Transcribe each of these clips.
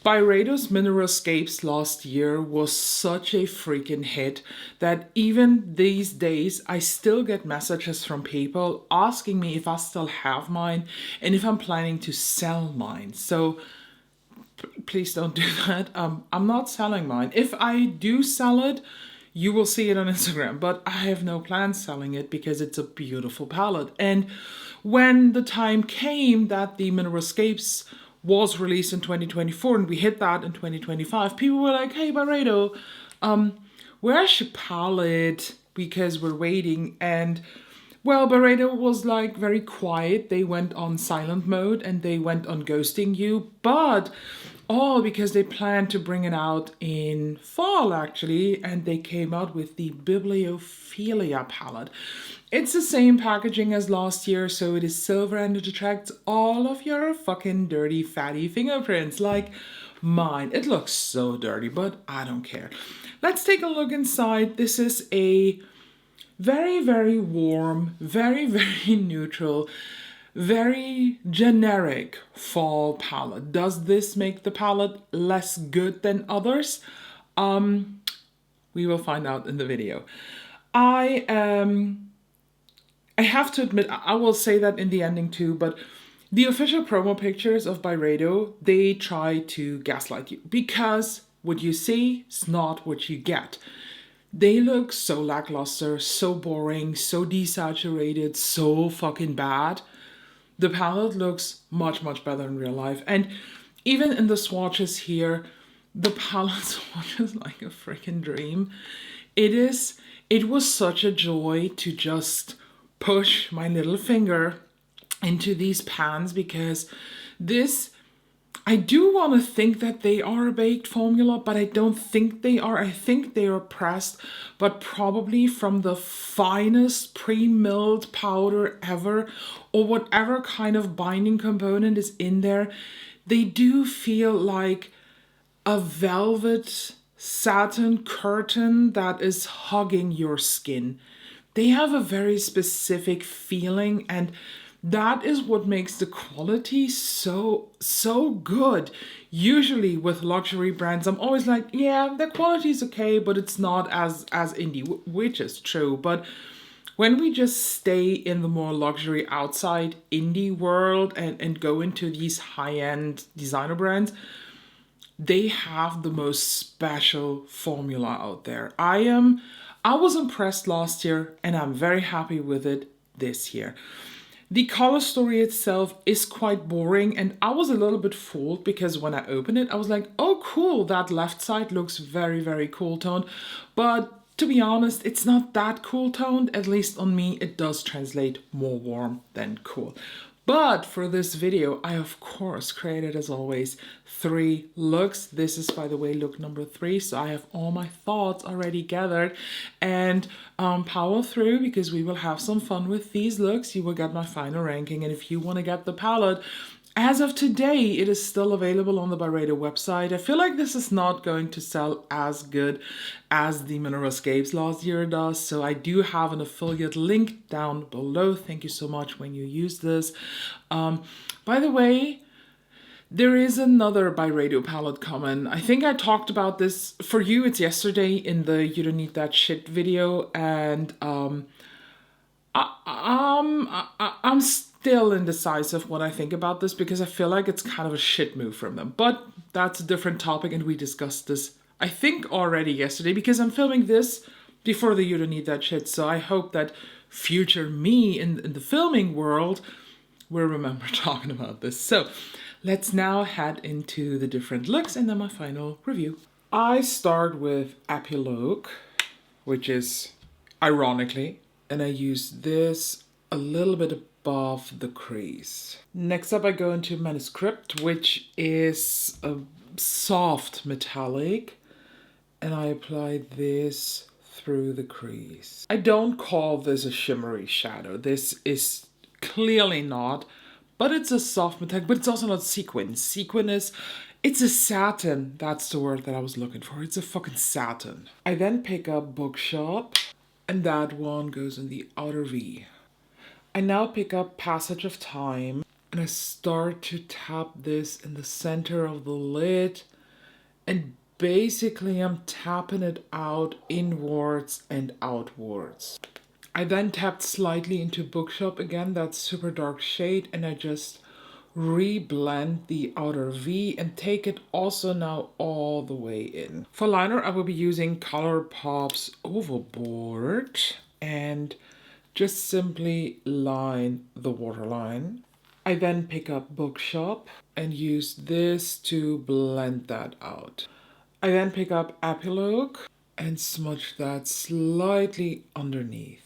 Byredo's Mineralscapes last year was such a freaking hit that even these days I still get messages from people asking me if I still have mine and if I'm planning to sell mine. So please don't do that. I'm not selling mine. If I do sell it, you will see it on Instagram, but I have no plans selling it because it's a beautiful palette. And when the time came that the Mineralscapes was released in 2024 and we hit that in 2025, people were like, hey, Byredo, where's your palette? Because we're waiting. And well, Byredo was like very quiet. They went on silent mode and they went on ghosting you, but all because they planned to bring it out in fall actually, and they came out with the Bibliophilia palette. It's the same packaging as last year, so it is silver and it attracts all of your fucking dirty fatty fingerprints like mine. It looks so dirty, but I don't care. Let's take a look inside. This is a very, very warm, very, very neutral, very generic fall palette. Does this make the palette less good than others? We will find out in the video. I have to admit, I will say that in the ending too, but the official promo pictures of Byredo, they try to gaslight you because what you see is not what you get. They look so lackluster, so boring, so desaturated, so fucking bad. The palette looks much, much better in real life. And even in the swatches here, the palette swatches like a freaking dream. It was such a joy to just push my little finger into these pans because I do want to think that they are a baked formula, but I don't think they are. I think they are pressed, but probably from the finest pre-milled powder ever, or whatever kind of binding component is in there. They do feel like a velvet satin curtain that is hugging your skin. They have a very specific feeling, and that is what makes the quality so good. Usually with luxury brands, I'm always like, yeah, the quality is okay, but it's not as indie, which is true. But when we just stay in the more luxury outside indie world and go into these high-end designer brands, they have the most special formula out there. I was impressed last year and I'm very happy with it this year. The color story itself is quite boring, and I was a little bit fooled because when I opened it, I was like, oh cool, that left side looks very, very cool toned. But to be honest, it's not that cool toned. At least on me, it does translate more warm than cool. But for this video, I of course created, as always, 3 looks. This is, by the way, look number 3. So I have all my thoughts already gathered, and power through because we will have some fun with these looks. You will get my final ranking, and if you want to get the palette, as of today, it is still available on the Byredo website. I feel like this is not going to sell as good as the Mineralscapes last year does, so I do have an affiliate link down below. Thank you so much when you use this. By the way, there is another Byredo palette coming. I think I talked about this for you. It's yesterday in the You Don't Need That Shit video, and I'm still indecisive what I think about this because I feel like it's kind of a shit move from them. But that's a different topic, and we discussed this, I think, already yesterday because I'm filming this before the You Don't Need That Shit. So I hope that future me in the filming world will remember talking about this. So let's now head into the different looks and then my final review. I start with Epilogue, which is ironically, and I use this a little bit above the crease. Next up I go into Manuscript, which is a soft metallic, and I apply this through the crease. I don't call this a shimmery shadow. This is clearly not, but it's a soft metallic, but it's also not sequin. Sequin is, it's a satin. That's the word that I was looking for. It's a fucking satin. I then pick up Bookshop, and that one goes in the outer V. I now pick up Passage of Time, and I start to tap this in the center of the lid And basically I'm tapping it out inwards and outwards. I then tapped slightly into Bookshop again, that super dark shade, and I just reblend the outer V and take it also now all the way in. For liner, I will be using ColourPop's Overboard and just simply line the waterline. I then pick up Bookshop and use this to blend that out. I then pick up Epilogue and smudge that slightly underneath.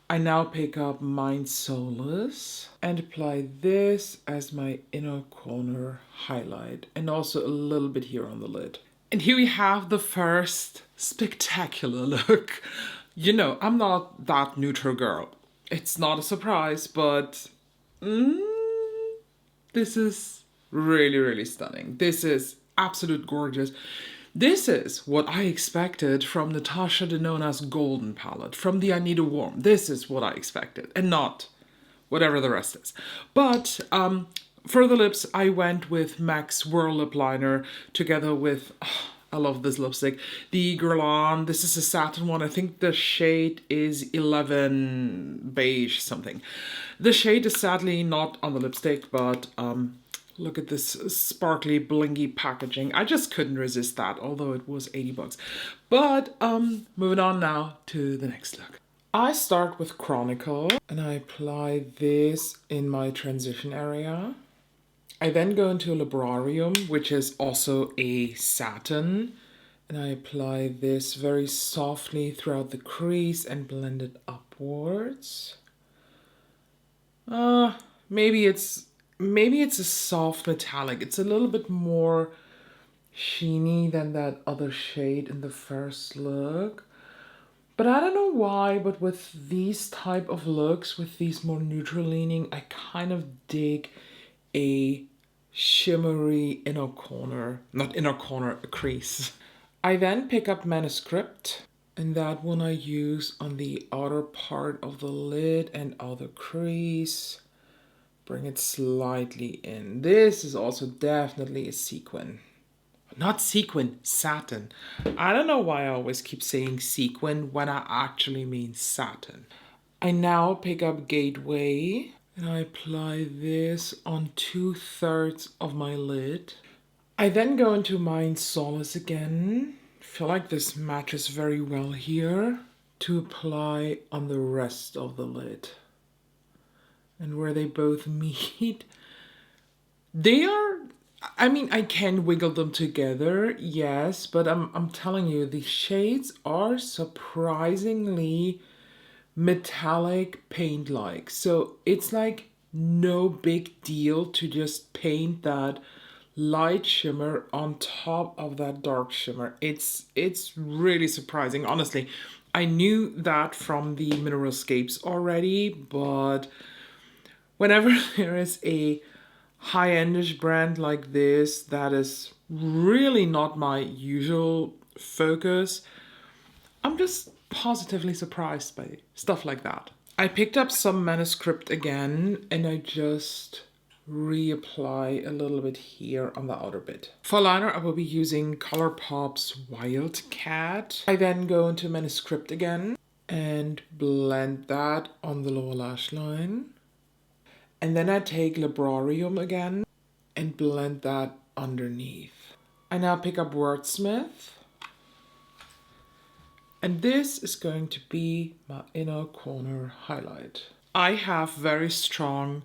I now pick up Mind Solace and apply this as my inner corner highlight and also a little bit here on the lid. And here we have the first spectacular look. You know, I'm not that neutral girl. It's not a surprise, but this is really, really stunning. This is absolute gorgeous. This is what I expected from Natasha Denona's Golden palette, from the I Need a Warm. This is what I expected, and not whatever the rest is. But for the lips, I went with MAC's Whirl Lip Liner together with, I love this lipstick, the Guerlain. This is a satin one. I think the shade is 11 beige something. The shade is sadly not on the lipstick, but look at this sparkly, blingy packaging. I just couldn't resist that, although it was 80 bucks. But moving on now to the next look. I start with Chronicle and I apply this in my transition area. I then go into Librarium, which is also a satin, and I apply this very softly throughout the crease and blend it upwards. Maybe it's a soft metallic. It's a little bit more sheeny than that other shade in the first look. But I don't know why, but with these type of looks, with these more neutral leaning, I kind of dig a shimmery inner corner, not inner corner, a crease. I then pick up Manuscript, and that one I use on the outer part of the lid and outer crease. Bring it slightly in. This is also definitely a sequin. Not sequin, satin. I don't know why I always keep saying sequin when I actually mean satin. I now pick up Gateway and I apply this on 2/3 of my lid. I then go into Mind Solace again. I feel like this matches very well here to apply on the rest of the lid. And where they both meet, they are, I mean, I can wiggle them together, yes, but I'm telling you, the shades are surprisingly metallic paint-like. So it's like no big deal to just paint that light shimmer on top of that dark shimmer. It's really surprising, honestly. I knew that from the Mineralscapes already, but whenever there is a high-endish brand like this that is really not my usual focus, I'm just positively surprised by stuff like that. I picked up some Manuscript again and I just reapply a little bit here on the outer bit. For liner, I will be using ColourPop's Wildcat. I then go into Manuscript again and blend that on the lower lash line. And then I take Librarium again and blend that underneath. I now pick up Wordsmith. And this is going to be my inner corner highlight. I have very strong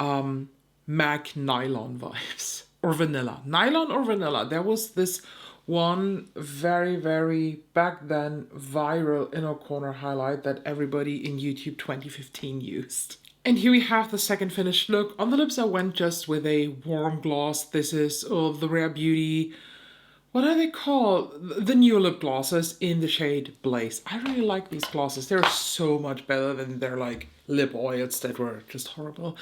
MAC nylon vibes. Or vanilla. Nylon or vanilla. There was this one very, very back then viral inner corner highlight that everybody in YouTube 2015 used. And here we have the second finished look. On the lips I went just with a warm gloss. This is the Rare Beauty, what are they called? The new lip glosses in the shade Blaze. I really like these glosses. They're so much better than their like lip oils that were just horrible.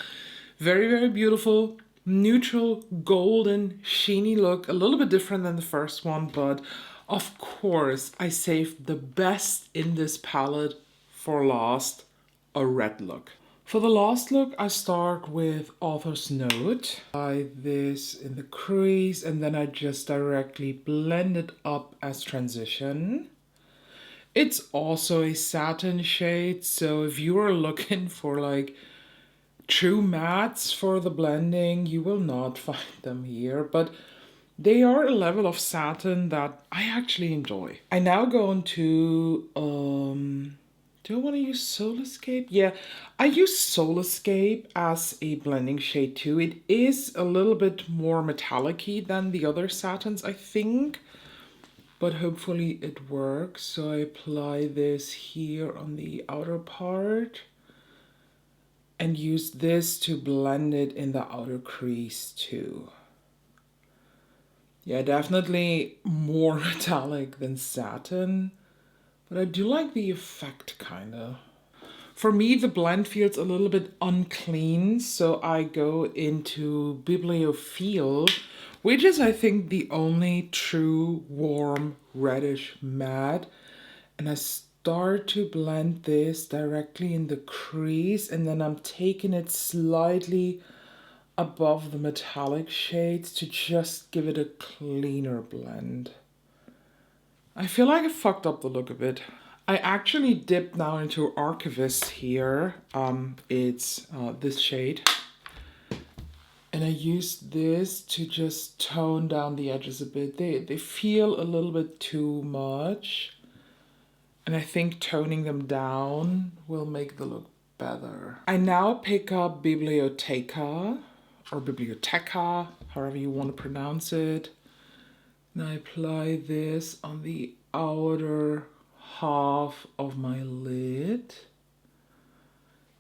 Very, very beautiful, neutral, golden, sheeny look. A little bit different than the first one, but of course I saved the best in this palette for last, a red look. For the last look, I start with author's note. Apply this in the crease and then I just directly blend it up as transition. It's also a satin shade, so if you are looking for like true mattes for the blending, you will not find them here, but they are a level of satin that I actually enjoy. I now go into do I want to use Solascape? Yeah, I use Solascape as a blending shade too. It is a little bit more metallic-y than the other satins, I think, but hopefully it works. So I apply this here on the outer part and use this to blend it in the outer crease too. Yeah, definitely more metallic than satin, but I do like the effect kinda. For me, the blend feels a little bit unclean, so I go into Bibliophilia, which is, I think, the only true warm reddish matte. And I start to blend this directly in the crease, and then I'm taking it slightly above the metallic shades to just give it a cleaner blend. I feel like I fucked up the look a bit. I actually dipped now into Archivist here. It's this shade. And I used this to just tone down the edges a bit. They feel a little bit too much. And I think toning them down will make the look better. I now pick up Biblioteca, or Biblioteca, however you want to pronounce it. And I apply this on the outer half of my lid.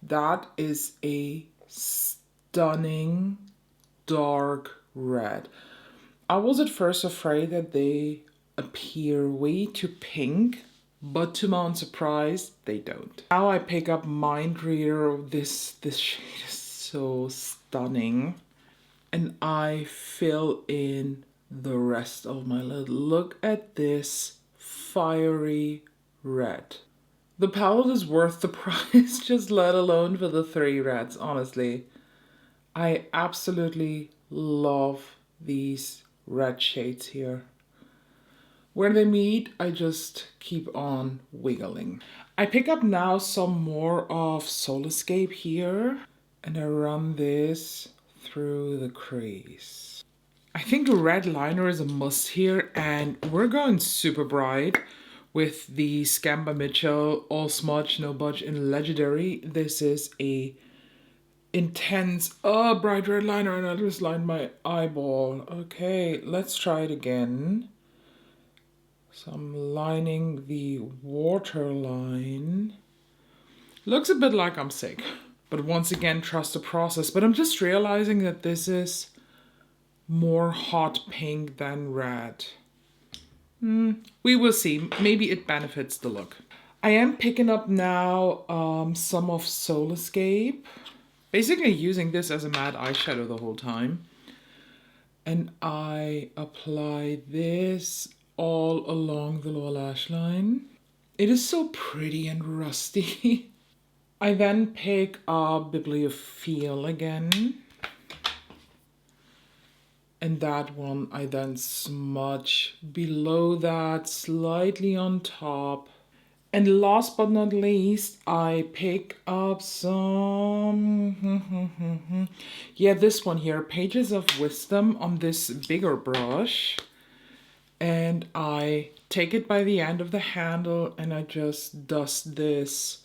That is a stunning dark red. I was at first afraid that they appear way too pink, but to my own surprise, they don't. Now I pick up Mind Reader. This shade is so stunning. And I fill in the rest of my lid. Look at this fiery red. The palette is worth the price, just let alone for the 3 reds, honestly. I absolutely love these red shades here. Where they meet, I just keep on wiggling. I pick up now some more of Solascape here, and I run this through the crease. I think the red liner is a must here, and we're going super bright with the Scamba Mitchell All Smudge No Budge in Legendary. This is a intense bright red liner, and I just lined my eyeball. Okay, let's try it again. So I'm lining the waterline. Looks a bit like I'm sick, but once again, trust the process. But I'm just realizing that this is more hot pink than red. We will see. Maybe it benefits the look. I am picking up now some of Solascape. Basically using this as a matte eyeshadow the whole time. And I apply this all along the lower lash line. It is so pretty and rusty. I then pick up Bibliophilia again. And that one I then smudge below that, slightly on top. And last but not least, I pick up some, yeah, this one here, Pages of Wisdom on this bigger brush. And I take it by the end of the handle and I just dust this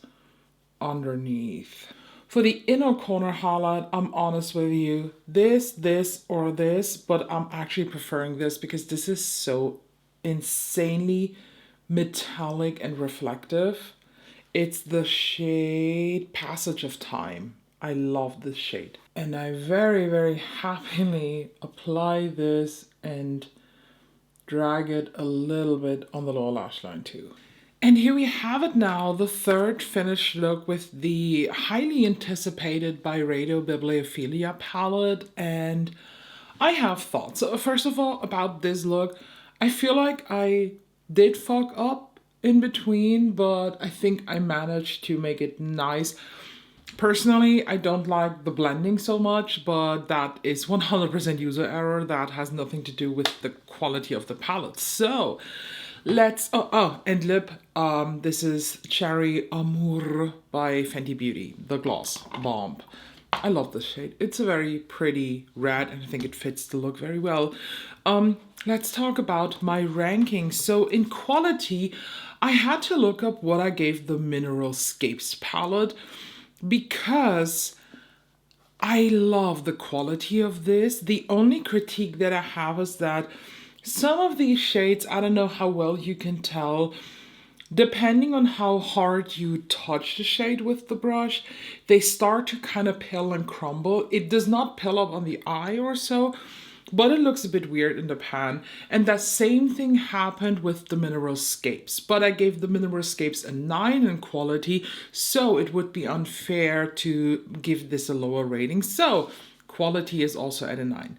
underneath. For the inner corner highlight, I'm honest with you, this, or this, but I'm actually preferring this because this is so insanely metallic and reflective. It's the shade Passage of Time. I love this shade. And I very, very happily apply this and drag it a little bit on the lower lash line too. And here we have it now, the third finished look with the highly anticipated Byredo Bibliophilia palette. And I have thoughts. So first of all, about this look, I feel like I did fuck up in between, but I think I managed to make it nice. Personally, I don't like the blending so much, but that is 100% user error. That has nothing to do with the quality of the palette. So let's, and lip, this is Cherry Amour by Fenty Beauty, the gloss bomb. I love this shade. It's a very pretty red and I think it fits the look very well. Let's talk about my ranking. So in quality, I had to look up what I gave the Mineralscapes palette because I love the quality of this. The only critique that I have is that some of these shades, I don't know how well you can tell, depending on how hard you touch the shade with the brush, they start to kind of peel and crumble. It does not peel up on the eye or so, but it looks a bit weird in the pan. And that same thing happened with the Mineralscapes, but I gave the Mineralscapes a 9 in quality, so it would be unfair to give this a lower rating. So quality is also at a 9.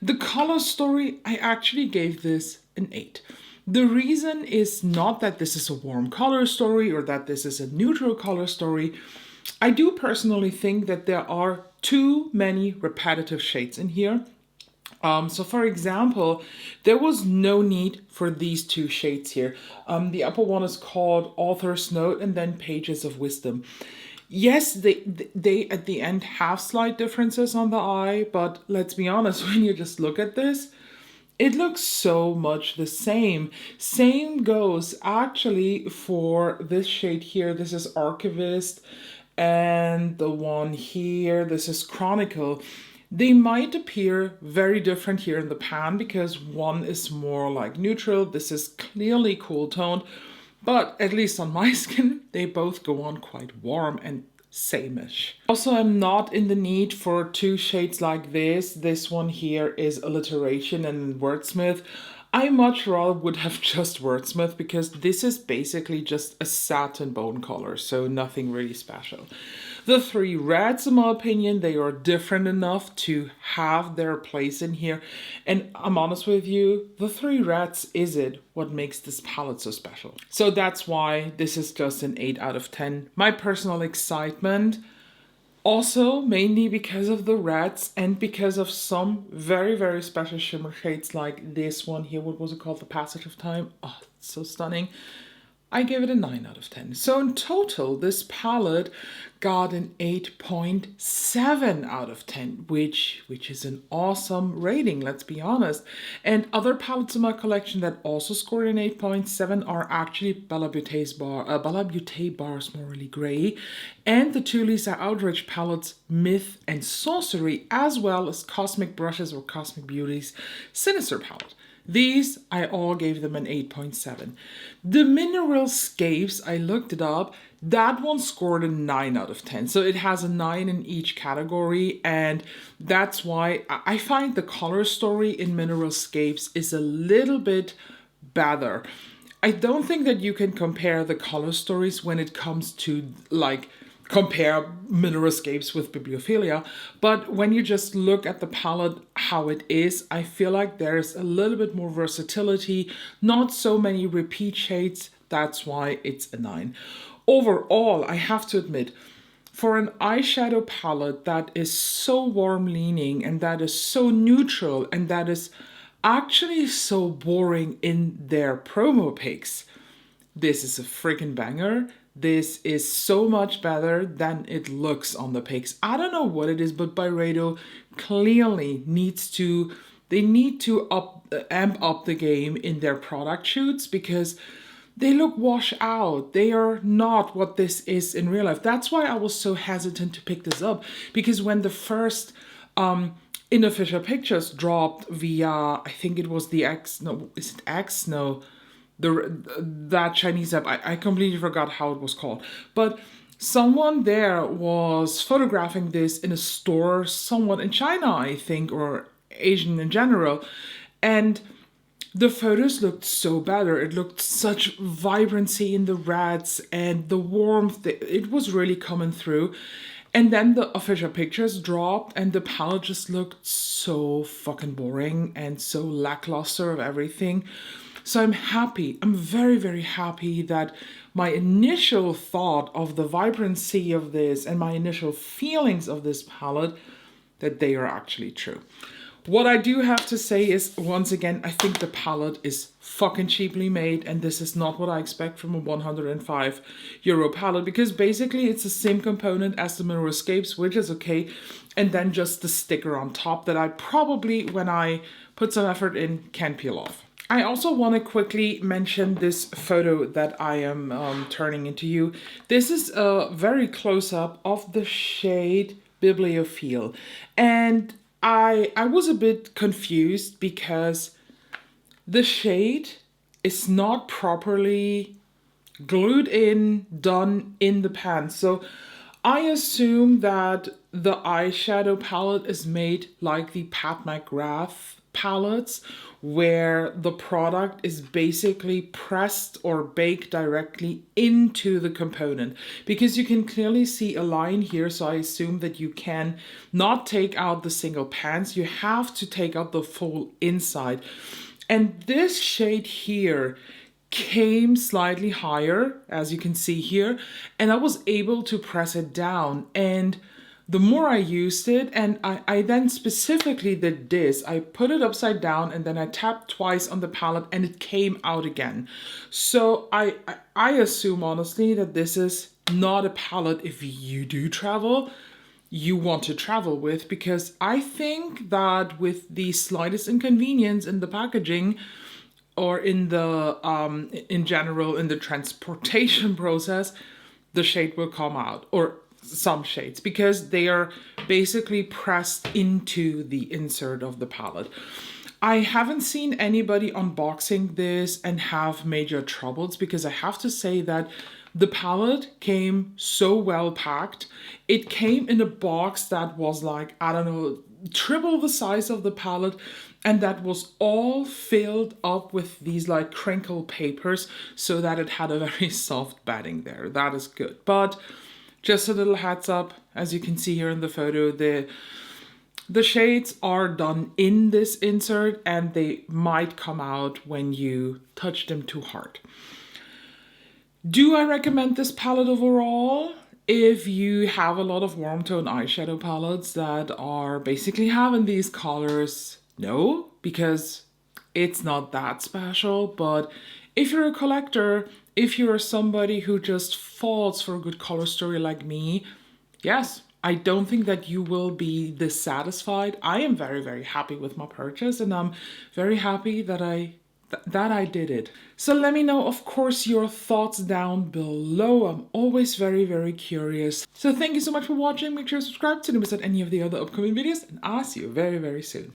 The color story, I actually gave this an 8. The reason is not that this is a warm color story or that this is a neutral color story. I do personally think that there are too many repetitive shades in here. So for example, there was no need for these two shades here. The upper one is called Author's Note and then Pages of Wisdom. Yes, they at the end have slight differences on the eye, but let's be honest, when you just look at this, it looks so much the same. Same goes actually for this shade here. This is Archivist, and the one here, this is Chronicle. They might appear very different here in the pan because one is more like neutral. This is clearly cool toned, but at least on my skin, they both go on quite warm and same-ish. Also, I'm not in the need for two shades like this. This one here is Alliteration and Wordsmith. I much rather would have just Wordsmith because this is basically just a satin bone color, so nothing really special. The three reds, in my opinion, they are different enough to have their place in here. And I'm honest with you, the three reds is what makes this palette so special. So that's why this is just an 8 out of 10. My personal excitement, also mainly because of the reds and because of some very, very special shimmer shades like this one here. What was it called? The Passage of Time. Oh, it's so stunning. I gave it a 9 out of 10. So in total, this palette got an 8.7 out of 10, which is an awesome rating, let's be honest. And other palettes in my collection that also scored an 8.7 are actually Bella Beauté Bars Morally Grey and the two Lisa Aldrich palettes Myth and Sorcery, as well as Cosmic Brushes or Cosmic Beauty's Sinister palette. These, I all gave them an 8.7. The Mineralscapes, I looked it up, that one scored a 9 out of 10. So it has a 9 in each category, and that's why I find the color story in Mineralscapes is a little bit better. I don't think that you can compare the color stories when it comes to compare Mineralscapes with Bibliophilia, but when you just look at the palette, how it is, I feel like there's a little bit more versatility, not so many repeat shades, that's why it's a 9. Overall, I have to admit, for an eyeshadow palette that is so warm leaning and that is so neutral and that is actually so boring in their promo pics, this is a freaking banger. This is so much better than it looks on the pics. I don't know what it is, but Byredo clearly needs to amp up the game in their product shoots because they look washed out. They are not what this is in real life. That's why I was so hesitant to pick this up, because when the first unofficial pictures dropped via, I think it was the X, no, is it X? No. That Chinese app, I completely forgot how it was called. But someone there was photographing this in a store, someone in China, I think, or Asian in general. And the photos looked so better. It looked such vibrancy in the reds and the warmth. It was really coming through. And then the official pictures dropped and the palette just looked so fucking boring and so lackluster of everything. So I'm happy. I'm very, very happy that my initial thought of the vibrancy of this and my initial feelings of this palette, that they are actually true. What I do have to say is, once again, I think the palette is fucking cheaply made, and this is not what I expect from a €105 palette, because basically it's the same component as the Mirror Escapes, which is okay, and then just the sticker on top that I probably, when I put some effort in, can peel off. I also want to quickly mention this photo that I am turning into you. This is a very close-up of the shade Bibliophilia, and I was a bit confused because the shade is not properly glued in, done in the pan. So I assume that the eyeshadow palette is made like the Pat McGrath palettes, where the product is basically pressed or baked directly into the component, because you can clearly see a line here. So I assume that you can not take out the single pans, you have to take out the full inside. And this shade here came slightly higher, as you can see here, and I was able to press it down. And the more I used it, and I then specifically did this, I put it upside down and then I tapped twice on the palette and it came out again. So I assume honestly that this is not a palette if you do travel, you want to travel with, because I think that with the slightest inconvenience in the packaging, or in the in general in the transportation process, the shade will come out, or some shades, because they are basically pressed into the insert of the palette. I haven't seen anybody unboxing this and have major troubles, because I have to say that the palette came so well packed. It came in a box that was like, I don't know, triple the size of the palette, and that was all filled up with these like crinkle papers, so that it had a very soft batting there. That is good. But just a little heads up, as you can see here in the photo, the shades are done in this insert and they might come out when you touch them too hard. Do I recommend this palette overall? If you have a lot of warm tone eyeshadow palettes that are basically having these colors, no, because it's not that special. But if you're a collector, if you're somebody who just falls for a good color story like me, yes, I don't think that you will be dissatisfied. I am very, very happy with my purchase, and I'm very happy that I did it. So let me know, of course, your thoughts down below. I'm always very, very curious. So thank you so much for watching. Make sure to subscribe to never miss out any of the other upcoming videos, and I'll see you very, very soon.